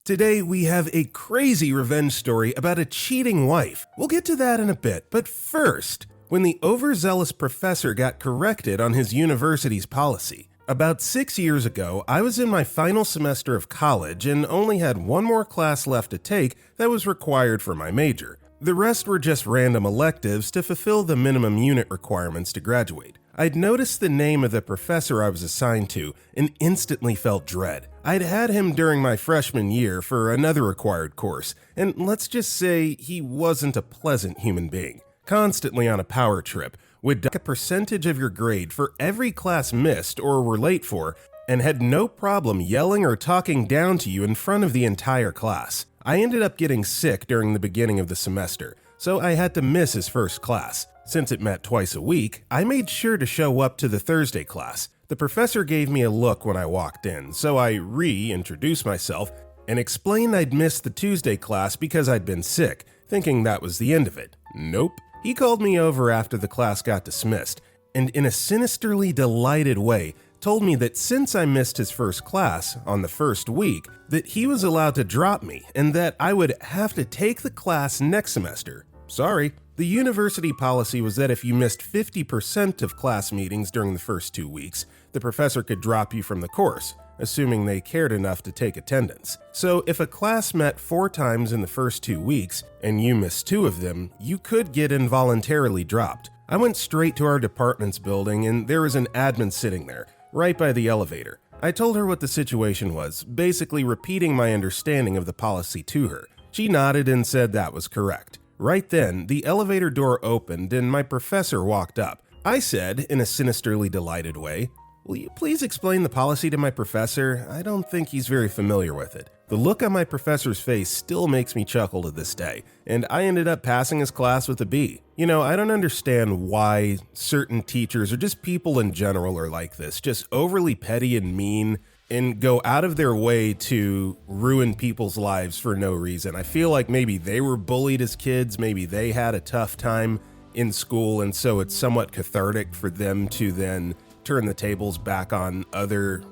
Today we have a crazy revenge story about a cheating wife. We'll get to that in a bit, but first, when the overzealous professor got corrected on his university's policy. About 6 years ago, I was in my final semester of college and only had one more class left to take that was required for my major. The rest were just random electives to fulfill the minimum unit requirements to graduate. I'd noticed the name of the professor I was assigned to and instantly felt dread. I'd had him during my freshman year for another required course, and let's just say he wasn't a pleasant human being. Constantly on a power trip, would deduct a percentage of your grade for every class missed or were late for, and had no problem yelling or talking down to you in front of the entire class. I ended up getting sick during the beginning of the semester, so I had to miss his first class. Since it met twice a week, I made sure to show up to the Thursday class. The professor gave me a look when I walked in, so I reintroduced myself and explained I'd missed the Tuesday class because I'd been sick, thinking that was the end of it. Nope. He called me over after the class got dismissed, and in a sinisterly delighted way, told me that since I missed his first class on the first week, that he was allowed to drop me and that I would have to take the class next semester. Sorry. The university policy was that if you missed 50% of class meetings during the first 2 weeks, the professor could drop you from the course, assuming they cared enough to take attendance. So if a class met 4 times in the first 2 weeks, and you missed 2 of them, you could get involuntarily dropped. I went straight to our department's building and there was an admin sitting there, right by the elevator. I told her what the situation was, basically repeating my understanding of the policy to her. She nodded and said that was correct. Right then, the elevator door opened and my professor walked up. I said, in a sinisterly delighted way, "Will you please explain the policy to my professor? I don't think he's very familiar with it." The look on my professor's face still makes me chuckle to this day, and I ended up passing his class with a B. You know, I don't understand why certain teachers or just people in general are like this, just overly petty and mean, and go out of their way to ruin people's lives for no reason. I feel like maybe they were bullied as kids, maybe they had a tough time in school, and so it's somewhat cathartic for them to then turn the tables back on other,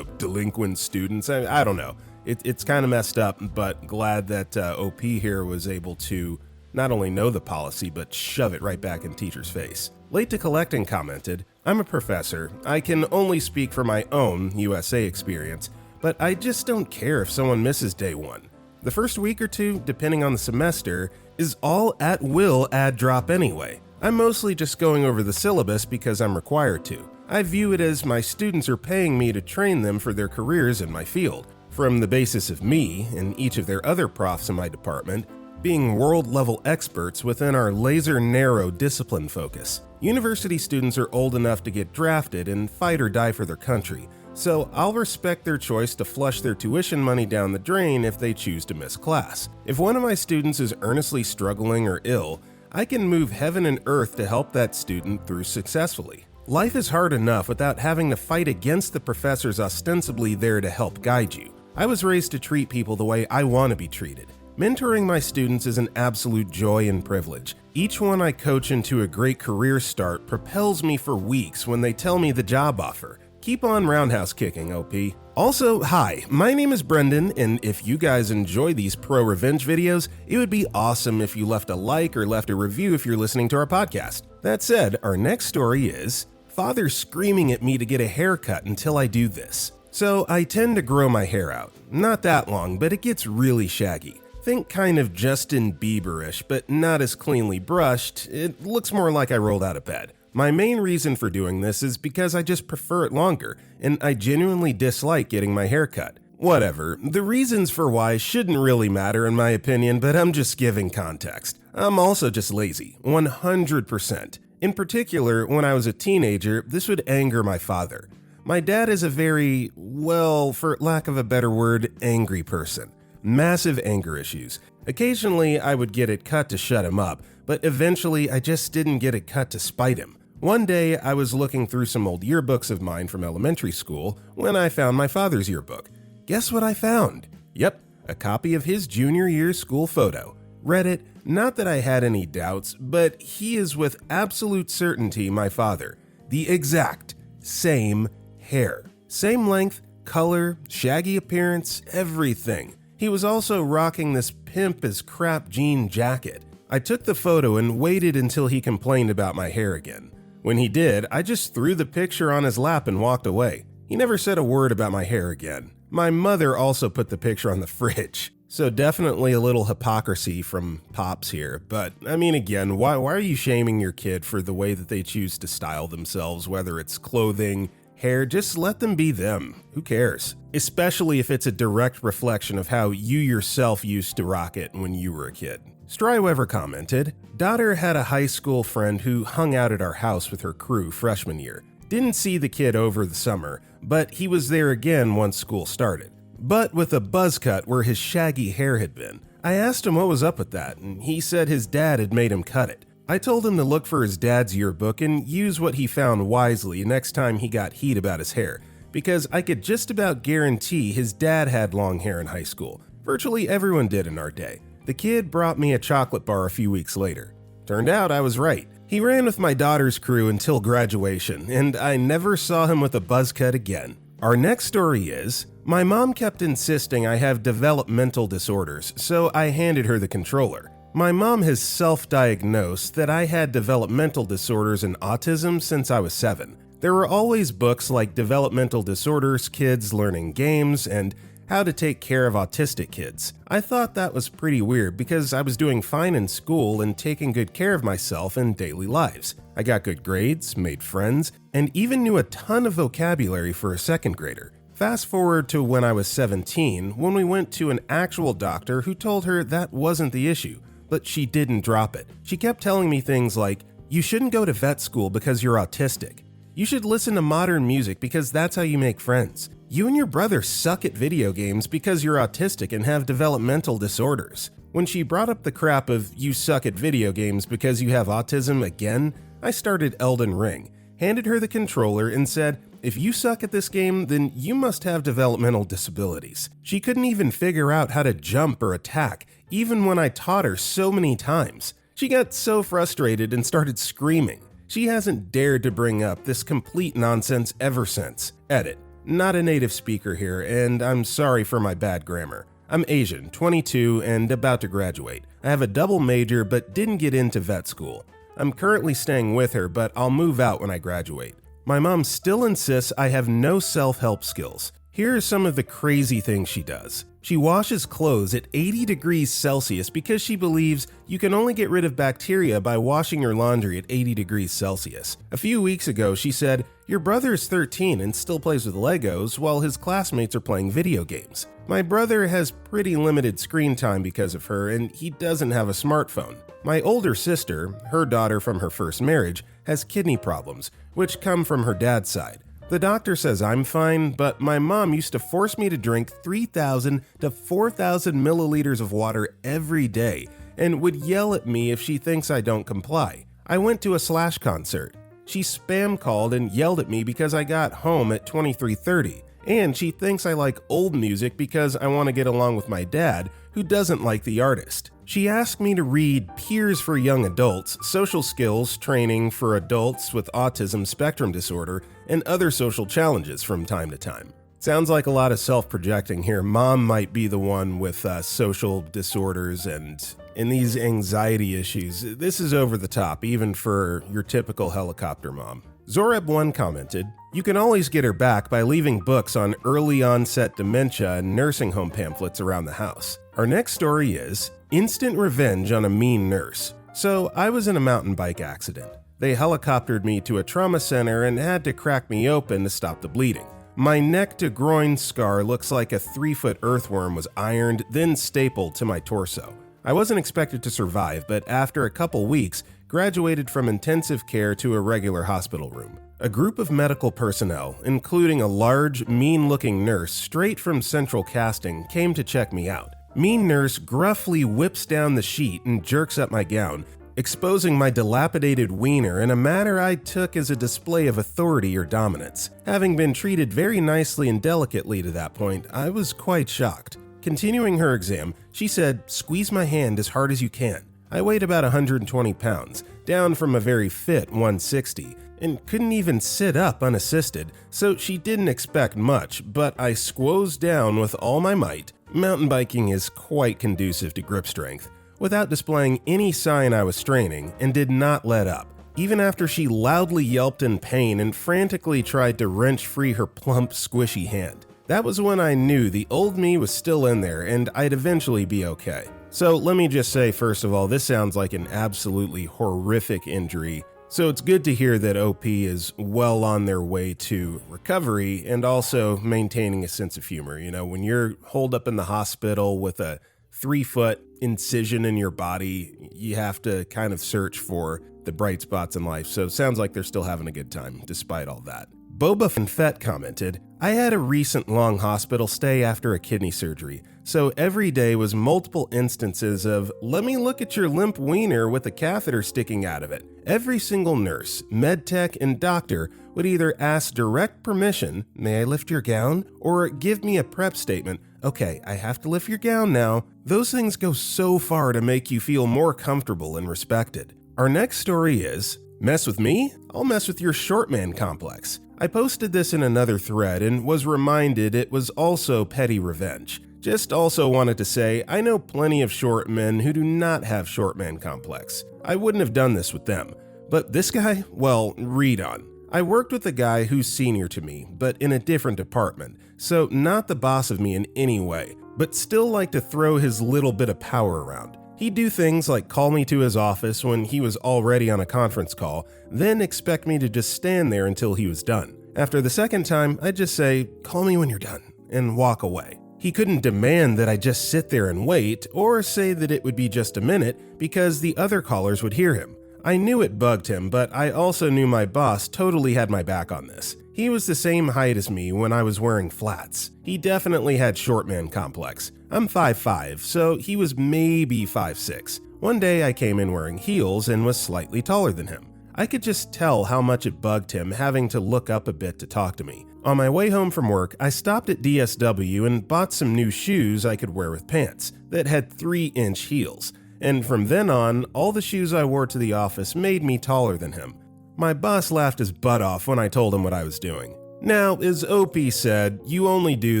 delinquent students. I don't know. It's kind of messed up, but glad that OP here was able to not only know the policy, but shove it right back in teacher's face. Late to Collecting commented, "I'm a professor. I can only speak for my own USA experience, but I just don't care if someone misses day 1. The first week or 2, depending on the semester, is all at will add drop anyway. I'm mostly just going over the syllabus because I'm required to. I view it as my students are paying me to train them for their careers in my field, from the basis of me and each of their other profs in my department being world-level experts within our laser-narrow discipline focus. University students are old enough to get drafted and fight or die for their country, so I'll respect their choice to flush their tuition money down the drain if they choose to miss class. If one of my students is earnestly struggling or ill, I can move heaven and earth to help that student through successfully. Life is hard enough without having to fight against the professors ostensibly there to help guide you. I was raised to treat people the way I want to be treated. Mentoring my students is an absolute joy and privilege. Each one I coach into a great career start propels me for weeks when they tell me the job offer. Keep on roundhouse kicking, OP. Also, hi, my name is Brendan, and if you guys enjoy these ProRevenge videos, it would be awesome if you left a like or left a review if you're listening to our podcast. That said, our next story is, "Father screaming at me to get a haircut until I do this." So I tend to grow my hair out. Not that long, but it gets really shaggy. Think kind of Justin Bieber-ish, but not as cleanly brushed. It looks more like I rolled out of bed. My main reason for doing this is because I just prefer it longer, and I genuinely dislike getting my hair cut. Whatever, the reasons for why shouldn't really matter in my opinion, but I'm just giving context. I'm also just lazy, 100%. In particular, when I was a teenager, this would anger my father. My dad is a very, well, for lack of a better word, angry person. Massive anger issues. Occasionally, I would get it cut to shut him up, but eventually I just didn't get it cut to spite him. One day, I was looking through some old yearbooks of mine from elementary school when I found my father's yearbook. Guess what I found? Yep, a copy of his junior year school photo. Read it, not that I had any doubts, but he is with absolute certainty my father. The exact same hair. Same length, color, shaggy appearance, everything. He was also rocking this pimp as crap jean jacket. I took the photo and waited until he complained about my hair again. When he did, I just threw the picture on his lap and walked away. He never said a word about my hair again. My mother also put the picture on the fridge. So definitely a little hypocrisy from Pops here. But I mean, again, why are you shaming your kid for the way that they choose to style themselves, whether it's clothing, hair? Just let them be them. Who cares? Especially if it's a direct reflection of how you yourself used to rock it when you were a kid. Strywever commented, "Daughter had a high school friend who hung out at our house with her crew freshman year. Didn't see the kid over the summer, but he was there again once school started. But with a buzz cut where his shaggy hair had been. I asked him what was up with that, and he said his dad had made him cut it. I told him to look for his dad's yearbook and use what he found wisely next time he got heat about his hair, because I could just about guarantee his dad had long hair in high school. Virtually everyone did in our day. The kid brought me a chocolate bar a few weeks later. Turned out I was right. He ran with my daughter's crew until graduation, and I never saw him with a buzz cut again." Our next story is, "My mom kept insisting I have developmental disorders, so I handed her the controller. My mom has self-diagnosed that I had developmental disorders and autism since I was 7. There were always books like Developmental Disorders, Kids Learning Games, and How to Take Care of Autistic Kids. I thought that was pretty weird because I was doing fine in school and taking good care of myself in daily lives. I got good grades, made friends, and even knew a ton of vocabulary for a second grader. Fast forward to when I was 17, when we went to an actual doctor who told her that wasn't the issue, but she didn't drop it. She kept telling me things like, 'You shouldn't go to vet school because you're autistic. You should listen to modern music because that's how you make friends. You and your brother suck at video games because you're autistic and have developmental disorders.' When she brought up the crap of 'you suck at video games because you have autism' again, I started Elden Ring, handed her the controller and said, 'If you suck at this game, then you must have developmental disabilities.' She couldn't even figure out how to jump or attack, even when I taught her so many times. She got so frustrated and started screaming. She hasn't dared to bring up this complete nonsense ever since. Edit. Not a native speaker here, and I'm sorry for my bad grammar. I'm Asian, 22, and about to graduate. I have a double major but didn't get into vet school. I'm currently staying with her, but I'll move out when I graduate. My mom still insists I have no self-help skills. Here are some of the crazy things she does. She washes clothes at 80 degrees Celsius because she believes you can only get rid of bacteria by washing your laundry at 80 degrees Celsius. A few weeks ago, she said, 'Your brother is 13 and still plays with Legos while his classmates are playing video games.' My brother has pretty limited screen time because of her, and he doesn't have a smartphone. My older sister, her daughter from her first marriage, has kidney problems, which come from her dad's side. The doctor says I'm fine, but my mom used to force me to drink 3,000 to 4,000 milliliters of water every day and would yell at me if she thinks I don't comply. I went to a Slash concert. She spam called and yelled at me because I got home at 23:30, and she thinks I like old music because I want to get along with my dad, who doesn't like the artist. She asked me to read Peers for Young Adults, Social Skills Training for Adults with Autism Spectrum Disorder, and other social challenges from time to time. Sounds like a lot of self-projecting here. Mom might be the one with social disorders and these anxiety issues. This is over the top, even for your typical helicopter mom. Zoreb1 commented, "You can always get her back by leaving books on early onset dementia and nursing home pamphlets around the house." Our next story is Instant Revenge on a Mean Nurse. So I was in a mountain bike accident. They helicoptered me to a trauma center and had to crack me open to stop the bleeding. My neck to groin scar looks like a 3-foot earthworm was ironed, then stapled to my torso. I wasn't expected to survive, but after a couple weeks, graduated from intensive care to a regular hospital room. A group of medical personnel, including a large, mean-looking nurse straight from central casting, came to check me out. Mean nurse gruffly whips down the sheet and jerks up my gown, exposing my dilapidated wiener in a manner I took as a display of authority or dominance. Having been treated very nicely and delicately to that point, I was quite shocked. Continuing her exam, she said, "Squeeze my hand as hard as you can." I weighed about 120 pounds, down from a very fit 160, and couldn't even sit up unassisted, so she didn't expect much, but I squoze down with all my might. Mountain biking is quite conducive to grip strength, without displaying any sign I was straining, and did not let up, even after she loudly yelped in pain and frantically tried to wrench free her plump, squishy hand. That was when I knew the old me was still in there and I'd eventually be okay. So let me just say, first of all, this sounds like an absolutely horrific injury. So it's good to hear that OP is well on their way to recovery and also maintaining a sense of humor. You know, when you're holed up in the hospital with a 3-foot incision in your body, you have to kind of search for the bright spots in life. So it sounds like they're still having a good time despite all that. Boba Fett commented, I had a recent long hospital stay after a kidney surgery, so every day was multiple instances of, let me look at your limp wiener with a catheter sticking out of it. Every single nurse, med tech, and doctor would either ask direct permission, may I lift your gown, or give me a prep statement, okay, I have to lift your gown now. Those things go so far to make you feel more comfortable and respected. Our next story is, mess with me? I'll mess with your short man complex. I posted this in another thread and was reminded it was also petty revenge. Just also wanted to say, I know plenty of short men who do not have short man complex. I wouldn't have done this with them. But this guy? Well, read on. I worked with a guy who's senior to me, but in a different department, so not the boss of me in any way, but still like to throw his little bit of power around. He'd do things like call me to his office when he was already on a conference call, then expect me to just stand there until he was done. After the second time, I'd just say, call me when you're done, and walk away. He couldn't demand that I just sit there and wait, or say that it would be just a minute, because the other callers would hear him. I knew it bugged him, but I also knew my boss totally had my back on this. He was the same height as me when I was wearing flats. He definitely had short man complex. I'm 5'5", so he was maybe 5'6". One day I came in wearing heels and was slightly taller than him. I could just tell how much it bugged him having to look up a bit to talk to me. On my way home from work, I stopped at DSW and bought some new shoes I could wear with pants that had 3-inch heels. And from then on, all the shoes I wore to the office made me taller than him. My boss laughed his butt off when I told him what I was doing. Now, as OP said, you only do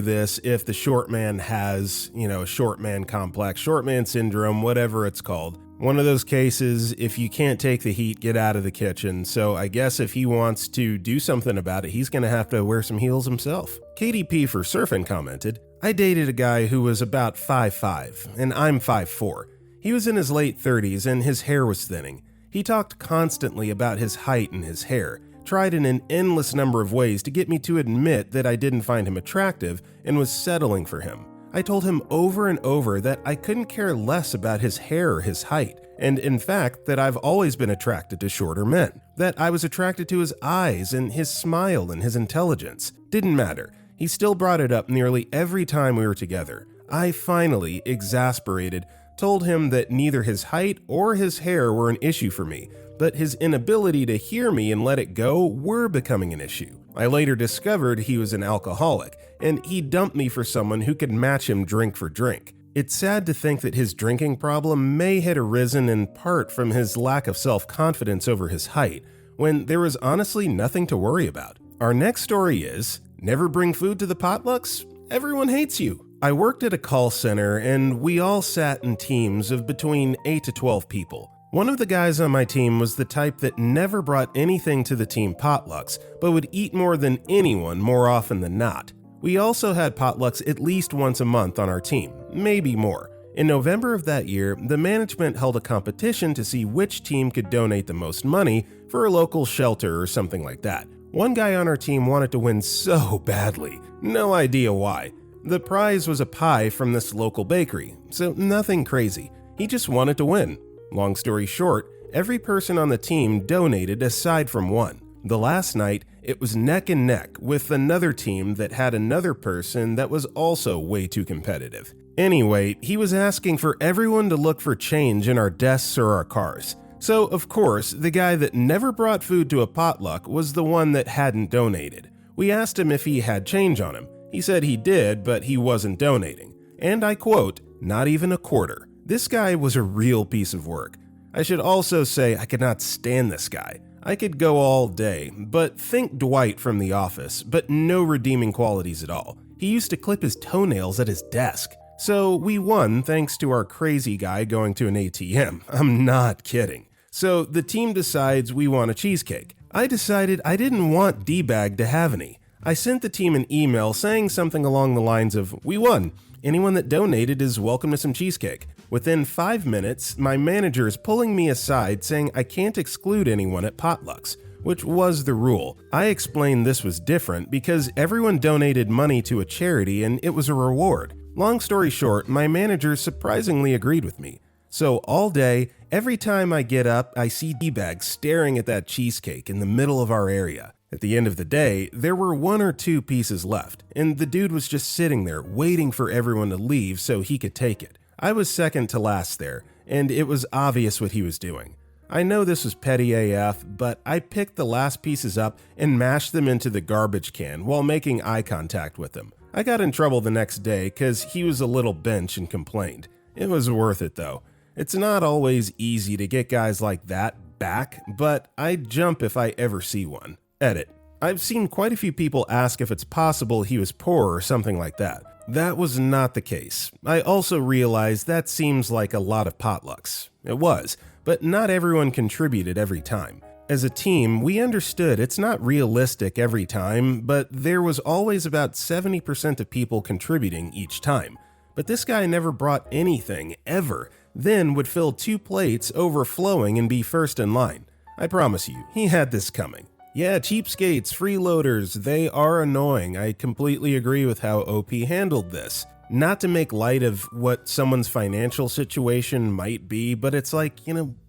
this if the short man has, short man complex, short man syndrome, whatever it's called. One of those cases, if you can't take the heat, get out of the kitchen. So I guess if he wants to do something about it, he's going to have to wear some heels himself. KDP for Surfing commented, I dated a guy who was about 5'5", and I'm 5'4". He was in his late 30s and his hair was thinning. He talked constantly about his height and his hair, tried in an endless number of ways to get me to admit that I didn't find him attractive and was settling for him. I told him over and over that I couldn't care less about his hair or his height, and in fact that I've always been attracted to shorter men, that I was attracted to his eyes and his smile and his intelligence. Didn't matter. He still brought it up nearly every time we were together. I finally, exasperated, told him that neither his height or his hair were an issue for me, but his inability to hear me and let it go were becoming an issue. I later discovered he was an alcoholic, and he dumped me for someone who could match him drink for drink. It's sad to think that his drinking problem may had arisen in part from his lack of self-confidence over his height, when there was honestly nothing to worry about. Our next story is, never bring food to the potlucks? Everyone hates you. I worked at a call center and we all sat in teams of between 8 to 12 people. One of the guys on my team was the type that never brought anything to the team potlucks, but would eat more than anyone more often than not. We also had potlucks at least once a month on our team, maybe more. In November of that year, the management held a competition to see which team could donate the most money for a local shelter or something like that. One guy on our team wanted to win so badly, no idea why. The prize was a pie from this local bakery, so nothing crazy. He just wanted to win. Long story short, every person on the team donated aside from one. The last night, it was neck and neck with another team that had another person that was also way too competitive. Anyway, he was asking for everyone to look for change in our desks or our cars. So, of course, the guy that never brought food to a potluck was the one that hadn't donated. We asked him if he had change on him. He said he did, but he wasn't donating. And I quote, not even a quarter. This guy was a real piece of work. I should also say I could not stand this guy. I could go all day, but think Dwight from The Office, but no redeeming qualities at all. He used to clip his toenails at his desk. So we won thanks to our crazy guy going to an ATM. I'm not kidding. So the team decides we want a cheesecake. I decided I didn't want D-Bag to have any. I sent the team an email saying something along the lines of, "We won. Anyone that donated is welcome to some cheesecake." Within 5 minutes, my manager is pulling me aside saying I can't exclude anyone at potlucks, which was the rule. I explained this was different because everyone donated money to a charity and it was a reward. Long story short, my manager surprisingly agreed with me. So all day, every time I get up, I see D-Bag staring at that cheesecake in the middle of our area. At the end of the day, there were 1 or 2 pieces left, and the dude was just sitting there waiting for everyone to leave so he could take it. I was second to last there, and it was obvious what he was doing. I know this was petty AF, but I picked the last pieces up and mashed them into the garbage can while making eye contact with him. I got in trouble the next day because he was a little bench and complained. It was worth it though. It's not always easy to get guys like that back, but I'd jump if I ever see one. Edit. I've seen quite a few people ask if it's possible he was poor or something like that. That was not the case. I also realized that seems like a lot of potlucks. It was, but not everyone contributed every time. As a team, we understood it's not realistic every time, but there was always about 70% of people contributing each time. But this guy never brought anything, ever, then would fill 2 plates overflowing and be first in line. I promise you, he had this coming. Yeah, cheapskates, freeloaders, they are annoying. I completely agree with how OP handled this. Not to make light of what someone's financial situation might be, but it's like,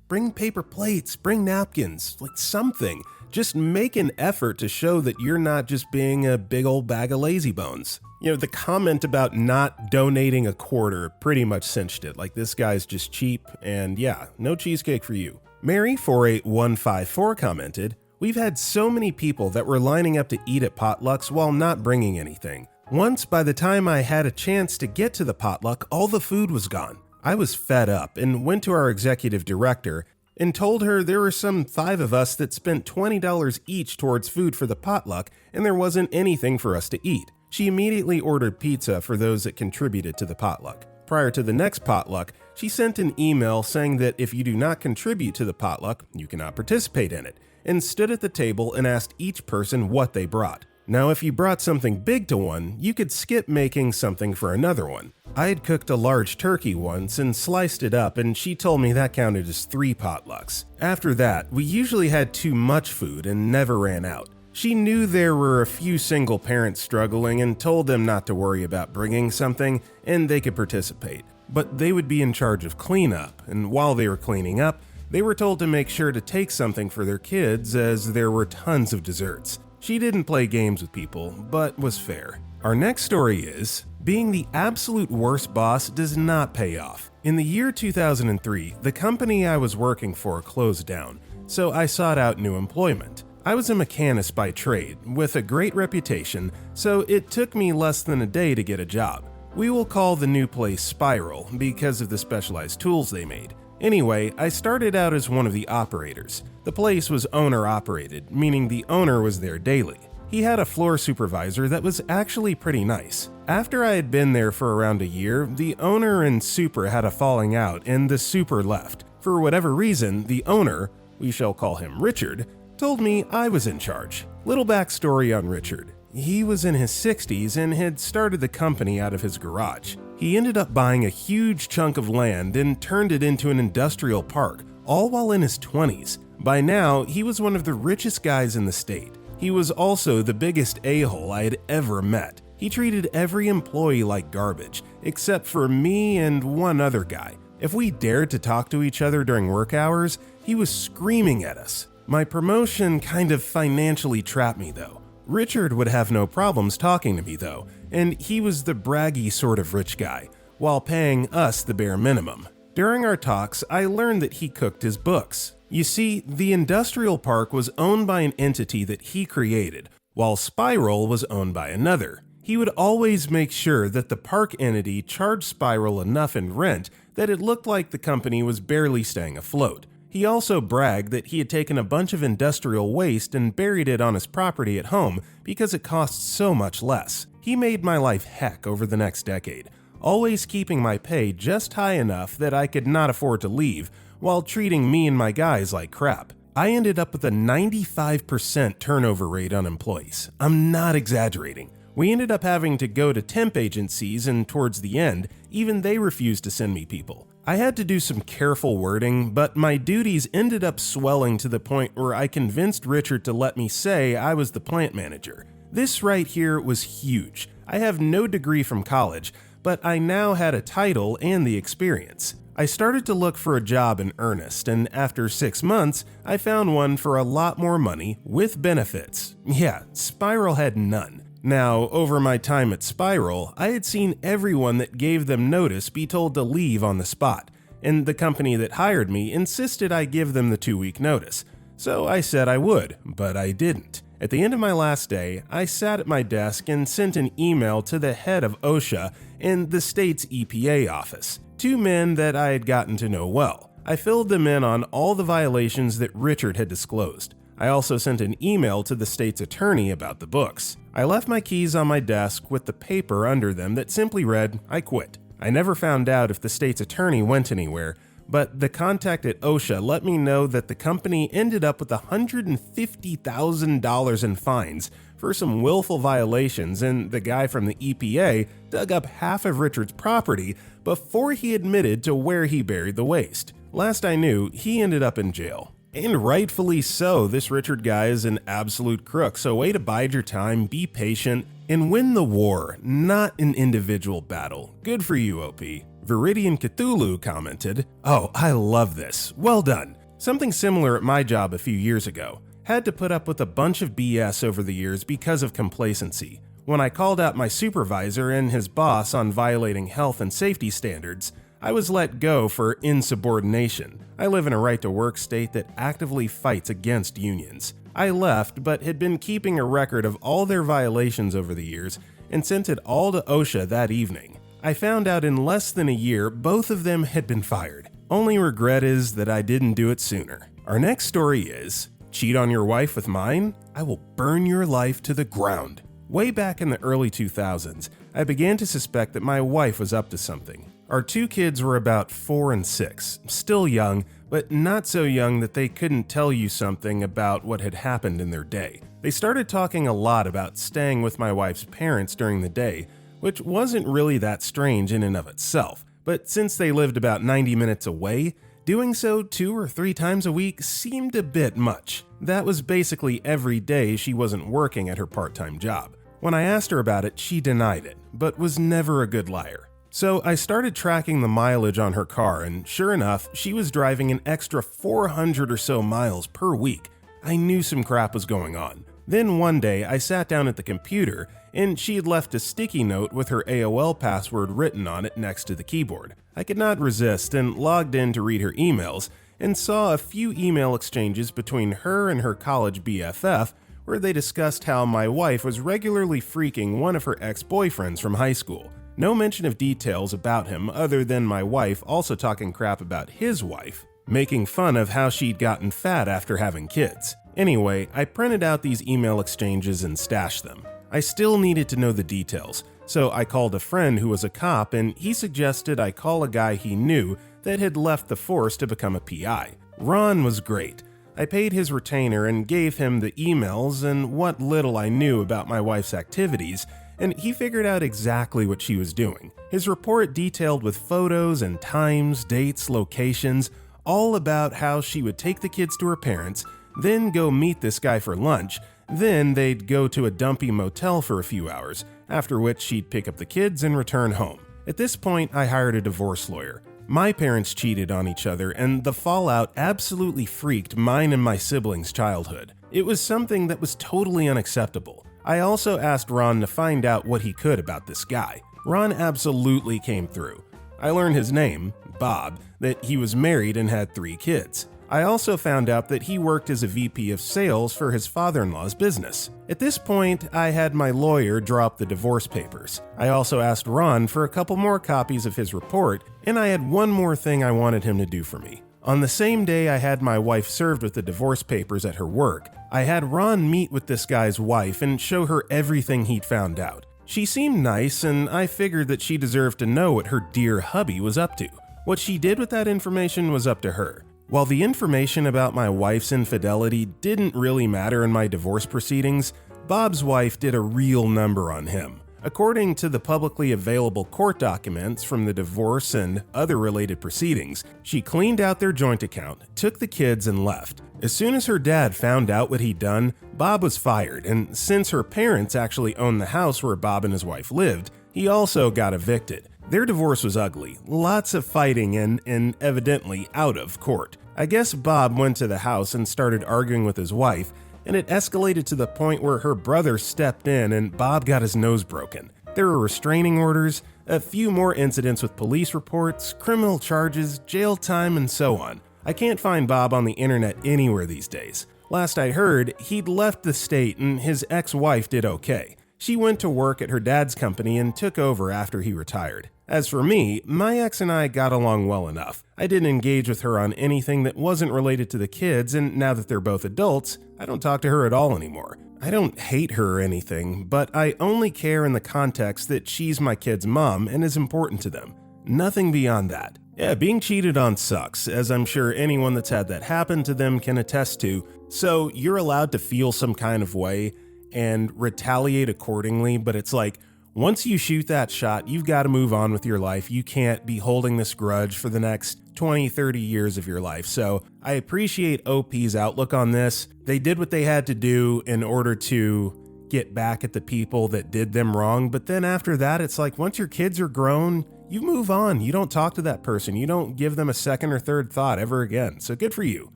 bring paper plates, bring napkins, like something. Just make an effort to show that you're not just being a big old bag of lazy bones. The comment about not donating a quarter pretty much cinched it. Like, this guy's just cheap, and yeah, no cheesecake for you. Mary48154 commented, "We've had so many people that were lining up to eat at potlucks while not bringing anything. Once, by the time I had a chance to get to the potluck, all the food was gone. I was fed up and went to our executive director and told her there were some 5 of us that spent $20 each towards food for the potluck and there wasn't anything for us to eat. She immediately ordered pizza for those that contributed to the potluck. Prior to the next potluck, she sent an email saying that if you do not contribute to the potluck, you cannot participate in it, and stood at the table and asked each person what they brought. Now, if you brought something big to one, you could skip making something for another one. I had cooked a large turkey once and sliced it up, and she told me that counted as 3 potlucks. After that, we usually had too much food and never ran out. She knew there were a few single parents struggling and told them not to worry about bringing something and they could participate. But they would be in charge of cleanup, and while they were cleaning up, they were told to make sure to take something for their kids as there were tons of desserts. She didn't play games with people, but was fair. Our next story is, being the absolute worst boss does not pay off. In the year 2003, the company I was working for closed down, so I sought out new employment. I was a mechanist by trade, with a great reputation, so it took me less than a day to get a job. We will call the new place Spiral because of the specialized tools they made. Anyway, I started out as one of the operators. The place was owner-operated, meaning the owner was there daily. He had a floor supervisor that was actually pretty nice. After I had been there for around a year, the owner and super had a falling out and the super left. For whatever reason, the owner, we shall call him Richard, told me I was in charge. Little backstory on Richard. He was in his 60s and had started the company out of his garage. He ended up buying a huge chunk of land and turned it into an industrial park, all while in his 20s. By now, he was one of the richest guys in the state. He was also the biggest a-hole I had ever met. He treated every employee like garbage, except for me and one other guy. If we dared to talk to each other during work hours, he was screaming at us. My promotion kind of financially trapped me though. Richard would have no problems talking to me though, and he was the braggy sort of rich guy, while paying us the bare minimum. During our talks, I learned that he cooked his books. You see, the industrial park was owned by an entity that he created, while Spiral was owned by another. He would always make sure that the park entity charged Spiral enough in rent that it looked like the company was barely staying afloat. He also bragged that he had taken a bunch of industrial waste and buried it on his property at home because it costs so much less. He made my life heck over the next decade, always keeping my pay just high enough that I could not afford to leave, while treating me and my guys like crap. I ended up with a 95% turnover rate on employees. I'm not exaggerating. We ended up having to go to temp agencies, and towards the end, even they refused to send me people. I had to do some careful wording, but my duties ended up swelling to the point where I convinced Richard to let me say I was the plant manager. This right here was huge. I have no degree from college, but I now had a title and the experience. I started to look for a job in earnest, and after 6 months, I found one for a lot more money with benefits. Yeah, Spiral had none. Now, over my time at Spiral, I had seen everyone that gave them notice be told to leave on the spot, and the company that hired me insisted I give them the 2-week notice. So I said I would, but I didn't. At the end of my last day, I sat at my desk and sent an email to the head of OSHA and the state's EPA office, 2 men that I had gotten to know well. I filled them in on all the violations that Richard had disclosed. I also sent an email to the state's attorney about the books. I left my keys on my desk with the paper under them that simply read, "I quit." I never found out if the state's attorney went anywhere, but the contact at OSHA let me know that the company ended up with $150,000 in fines for some willful violations, and the guy from the EPA dug up half of Richard's property before he admitted to where he buried the waste. Last I knew, he ended up in jail. And rightfully so, this Richard guy is an absolute crook, so way to bide your time, be patient, and win the war, not an individual battle. Good for you, OP. Viridian Cthulhu commented, "Oh, I love this. Well done." Something similar at my job a few years ago. Had to put up with a bunch of BS over the years because of complacency. When I called out my supervisor and his boss on violating health and safety standards, I was let go for insubordination. I live in a right-to-work state that actively fights against unions. I left, but had been keeping a record of all their violations over the years and sent it all to OSHA that evening. I found out in less than a year both of them had been fired. Only regret is that I didn't do it sooner. Our next story is, cheat on your wife with mine? I will burn your life to the ground. Way back in the early 2000s, I began to suspect that my wife was up to something. Our 2 kids were about 4 and 6, still young, but not so young that they couldn't tell you something about what had happened in their day. They started talking a lot about staying with my wife's parents during the day, which wasn't really that strange in and of itself, but since they lived about 90 minutes away, doing so 2 or 3 times a week seemed a bit much. That was basically every day she wasn't working at her part-time job. When I asked her about it, she denied it, but was never a good liar. So I started tracking the mileage on her car, and sure enough, she was driving an extra 400 or so miles per week. I knew some crap was going on. Then one day, I sat down at the computer, and she had left a sticky note with her AOL password written on it next to the keyboard. I could not resist and logged in to read her emails, and saw a few email exchanges between her and her college BFF, where they discussed how my wife was regularly freaking one of her ex-boyfriends from high school. No mention of details about him other than my wife also talking crap about his wife, making fun of how she'd gotten fat after having kids. Anyway, I printed out these email exchanges and stashed them. I still needed to know the details, so I called a friend who was a cop, and he suggested I call a guy he knew that had left the force to become a PI. Ron was great. I paid his retainer and gave him the emails and what little I knew about my wife's activities, and he figured out exactly what she was doing. His report detailed with photos and times, dates, locations, all about how she would take the kids to her parents, then go meet this guy for lunch, then they'd go to a dumpy motel for a few hours, after which she'd pick up the kids and return home. At this point, I hired a divorce lawyer. My parents cheated on each other, and the fallout absolutely freaked mine and my siblings' childhood. It was something that was totally unacceptable. I also asked Ron to find out what he could about this guy. Ron absolutely came through. I learned his name, Bob, that he was married and had 3 kids. I also found out that he worked as a VP of sales for his father-in-law's business. At this point, I had my lawyer draw up the divorce papers. I also asked Ron for a couple more copies of his report, and I had one more thing I wanted him to do for me. On the same day I had my wife served with the divorce papers at her work, I had Ron meet with this guy's wife and show her everything he'd found out. She seemed nice, and I figured that she deserved to know what her dear hubby was up to. What she did with that information was up to her. While the information about my wife's infidelity didn't really matter in my divorce proceedings, Bob's wife did a real number on him. According to the publicly available court documents from the divorce and other related proceedings, she cleaned out their joint account, took the kids, and left. As soon as her dad found out what he'd done, Bob was fired, and since her parents actually owned the house where Bob and his wife lived, he also got evicted. Their divorce was ugly, lots of fighting and evidently out of court. I guess Bob went to the house and started arguing with his wife, and it escalated to the point where her brother stepped in and Bob got his nose broken. There were restraining orders, a few more incidents with police reports, criminal charges, jail time, and so on. I can't find Bob on the internet anywhere these days. Last I heard, he'd left the state and his ex-wife did okay. She went to work at her dad's company and took over after he retired. As for me, my ex and I got along well enough. I didn't engage with her on anything that wasn't related to the kids, and now that they're both adults, I don't talk to her at all anymore. I don't hate her or anything, but I only care in the context that she's my kid's mom and is important to them. Nothing beyond that. Yeah, being cheated on sucks, as I'm sure anyone that's had that happen to them can attest to, so you're allowed to feel some kind of way and retaliate accordingly, but it's like, once you shoot that shot, you've got to move on with your life. You can't be holding this grudge for the next 20, 30 years of your life. So I appreciate OP's outlook on this. They did what they had to do in order to get back at the people that did them wrong. But then after that, it's like once your kids are grown, you move on. You don't talk to that person. You don't give them a second or third thought ever again. So good for you.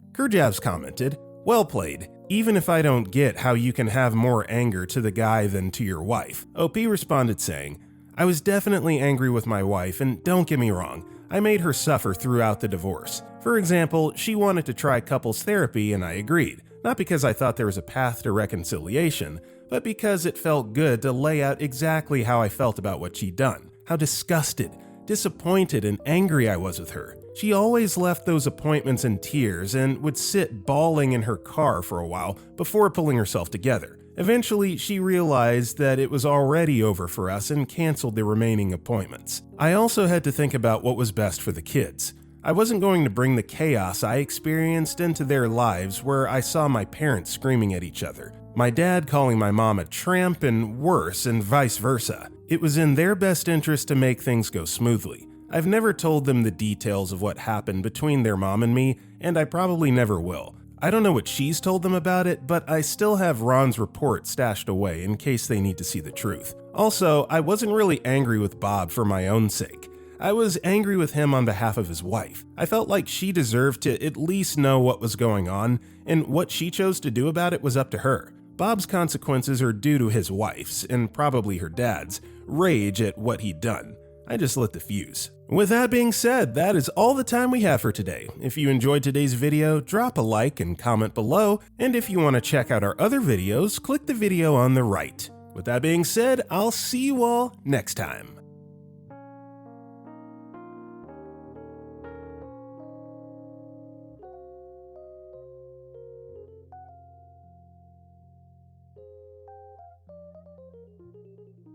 Kurjavs commented, "Well played. Even if I don't get how you can have more anger to the guy than to your wife." OP responded saying, "I was definitely angry with my wife, and don't get me wrong, I made her suffer throughout the divorce. For example, she wanted to try couples therapy and I agreed. Not because I thought there was a path to reconciliation, but because it felt good to lay out exactly how I felt about what she'd done, how disgusted, disappointed, and angry I was with her. She always left those appointments in tears and would sit bawling in her car for a while before pulling herself together. Eventually, she realized that it was already over for us and canceled the remaining appointments. I also had to think about what was best for the kids. I wasn't going to bring the chaos I experienced into their lives where I saw my parents screaming at each other, my dad calling my mom a tramp, and worse, and vice versa. It was in their best interest to make things go smoothly. I've never told them the details of what happened between their mom and me, and I probably never will. I don't know what she's told them about it, but I still have Ron's report stashed away in case they need to see the truth. Also, I wasn't really angry with Bob for my own sake. I was angry with him on behalf of his wife. I felt like she deserved to at least know what was going on, and what she chose to do about it was up to her. Bob's consequences are due to his wife's, and probably her dad's, rage at what he'd done. I just lit the fuse. With that being said, that is all the time we have for today. If you enjoyed today's video, drop a like and comment below, and if you want to check out our other videos, click the video on the right. With that being said, I'll see you all next time.